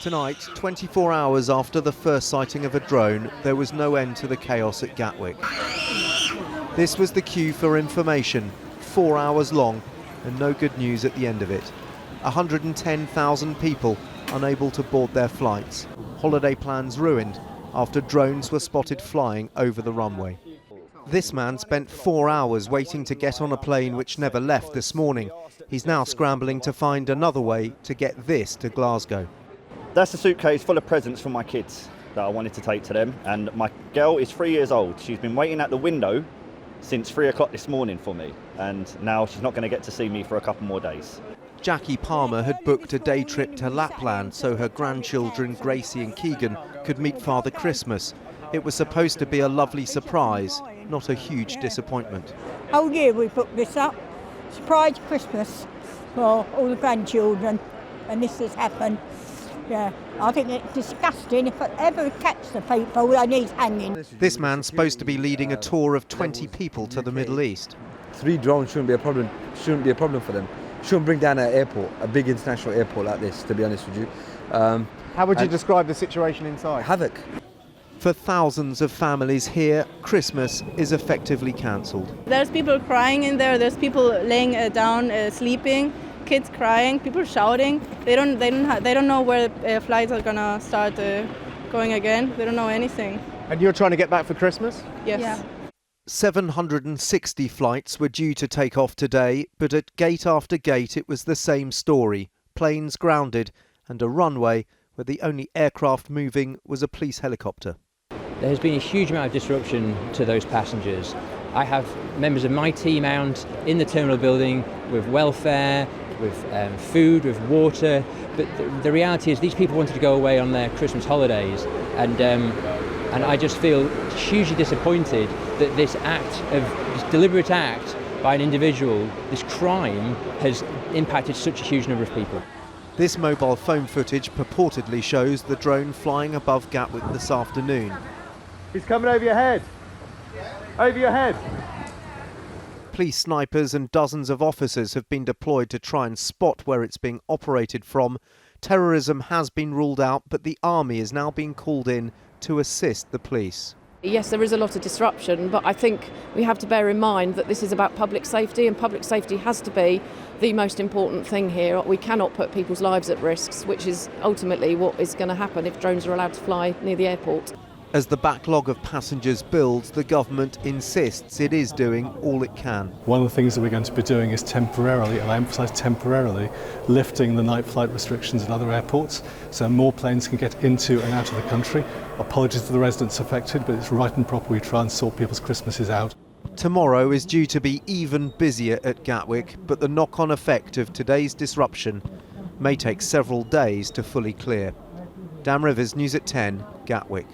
Tonight, 24 hours after the first sighting of a drone, there was no end to the chaos at Gatwick. This was the queue for information, 4 hours long, and no good news at the end of it. 110,000 people unable to board their flights. Holiday plans ruined after drones were spotted flying over the runway. This man spent 4 hours waiting to get on a plane which never left this morning. He's now scrambling to find another way to get this to Glasgow. That's a suitcase full of presents for my kids that I wanted to take to them. And my girl is 3 years old. She's been waiting at the window since 3 o'clock this morning for me. And now she's not going to get to see me for a couple more days. Jackie Palmer had booked a day trip to Lapland so her grandchildren Gracie and Keegan could meet Father Christmas. It was supposed to be a lovely surprise, not a huge disappointment. Whole year we booked this up. Surprise Christmas for all the grandchildren, and this has happened. Yeah, I think it's disgusting. If I ever catch the people, they need hanging. This man's supposed to be leading a tour of 20 people to the Middle East. 3 drones shouldn't be a problem. Shouldn't be a problem for them. Shouldn't bring down an airport, a big international airport like this, to be honest with you. How would you describe the situation inside? Havoc. For thousands of families here, Christmas is effectively cancelled. There's people crying in there. There's people laying down, sleeping. Kids crying. People shouting. They don't know where flights are gonna start going again. They don't know anything. And you're trying to get back for Christmas? Yes. Yeah. 760 flights were due to take off today, but at gate after gate it was the same story. Planes grounded and a runway where the only aircraft moving was a police helicopter. There has been a huge amount of disruption to those passengers. I have members of my team out in the terminal building with welfare, with food, with water, but the reality is these people wanted to go away on their Christmas holidays, and I just feel hugely disappointed that this deliberate act by an individual, this crime, has impacted such a huge number of people. This mobile phone footage purportedly shows the drone flying above Gatwick this afternoon. He's coming over your head. Over your head. Police snipers and dozens of officers have been deployed to try and spot where it's being operated from. Terrorism has been ruled out, but the army is now being called in to assist the police. Yes, there is a lot of disruption, but I think we have to bear in mind that this is about public safety, and public safety has to be the most important thing here. We cannot put people's lives at risk, which is ultimately what is going to happen if drones are allowed to fly near the airport. As the backlog of passengers builds, the government insists it is doing all it can. One of the things that we're going to be doing is temporarily, and I emphasise temporarily, lifting the night flight restrictions at other airports so more planes can get into and out of the country. Apologies to the residents affected, but it's right and proper we try and sort people's Christmases out. Tomorrow is due to be even busier at Gatwick, but the knock-on effect of today's disruption may take several days to fully clear. Dan Rivers, News at 10, Gatwick.